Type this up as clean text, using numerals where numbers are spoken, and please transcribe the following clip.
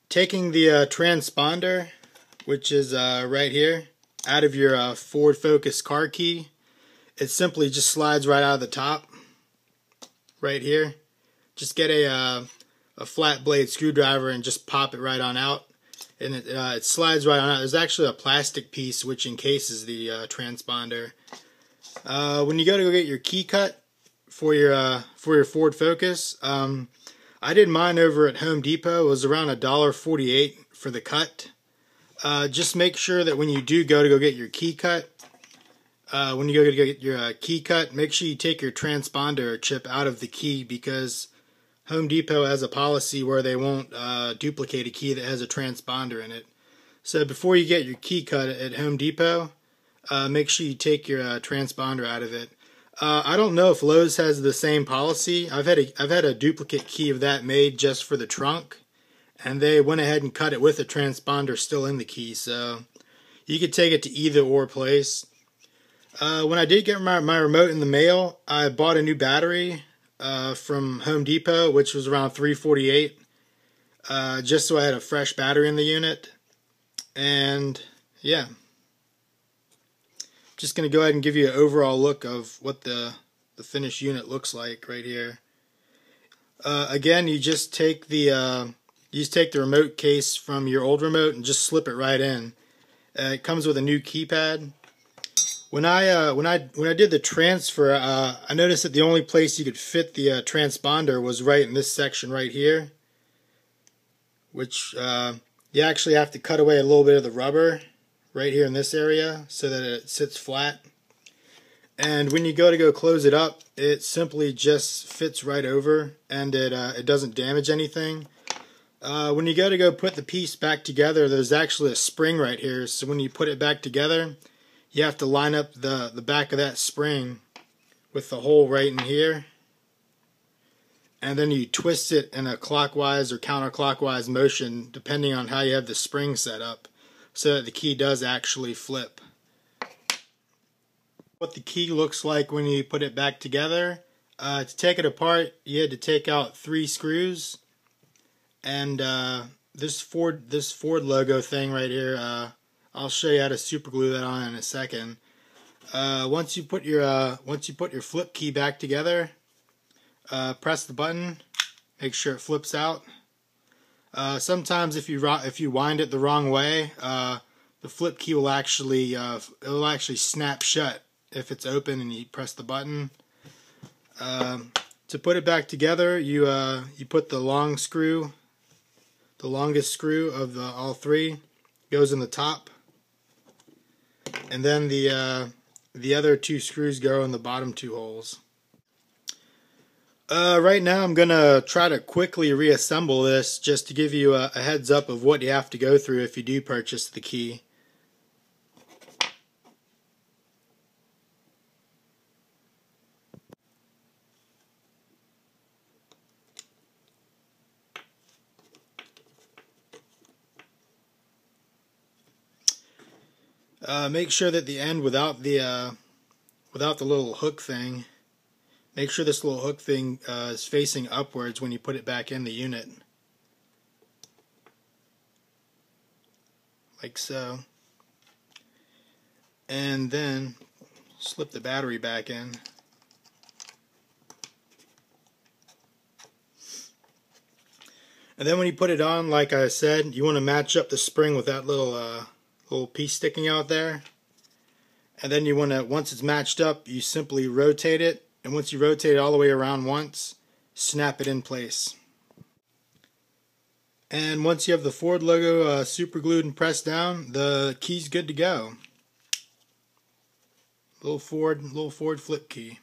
Taking the transponder, which is right here, out of your Ford Focus car key, it simply just slides right out of the top, right here. Just get a flat blade screwdriver and just pop it right on out, and it slides right on out. There's actually a plastic piece which encases the transponder. When you go to get your key cut for your Ford Focus, I did mine over at Home Depot. It was around $1.48 for the cut. Just make sure that when you do go to get your key cut, make sure you take your transponder chip out of the key, because Home Depot has a policy where they won't duplicate a key that has a transponder in it. So before you get your key cut at Home Depot, make sure you take your transponder out of it. I don't know if Lowe's has the same policy. I've had a duplicate key of that made just for the trunk, and they went ahead and cut it with the transponder still in the key. So you could take it to either or place. When I did get my remote in the mail, I bought a new battery from Home Depot, which was around $3.48, just so I had a fresh battery in the unit. And yeah, just going to go ahead and give you an overall look of what the finished unit looks like right here. Again, you just take the remote case from your old remote and just slip it right in. It comes with a new keypad. When I did the transfer, I noticed that the only place you could fit the transponder was right in this section right here, which you actually have to cut away a little bit of the rubber right here in this area so that it sits flat. And when you go close it up, it simply just fits right over, and it doesn't damage anything. When you go put the piece back together, there's actually a spring right here. So when you put it back together, you have to line up the back of that spring with the hole right in here, and then you twist it in a clockwise or counterclockwise motion depending on how you have the spring set up, so that the key does actually flip. What the key looks like when you put it back together, to take it apart, you had to take out 3 screws, and this Ford logo thing right here, I'll show you how to super glue that on in a second. Once you put your flip key back together, press the button, make sure it flips out. Sometimes if you wind it the wrong way, the flip key will actually snap shut if it's open and you press the button. To put it back together, you put the longest screw of all 3 goes in the top, and then the other 2 screws go in the bottom 2 holes. Right now I'm going to try to quickly reassemble this, just to give you a heads up of what you have to go through if you do purchase the key. Make sure that the end without the little hook thing, make sure this little hook thing is facing upwards when you put it back in the unit, like so. And then slip the battery back in. And then when you put it on, like I said, you want to match up the spring with that little piece sticking out there. And then you want to, once it's matched up, you simply rotate it, and once you rotate it all the way around once, snap it in place. And once you have the Ford logo super glued and pressed down, the key's good to go. Little Ford flip key.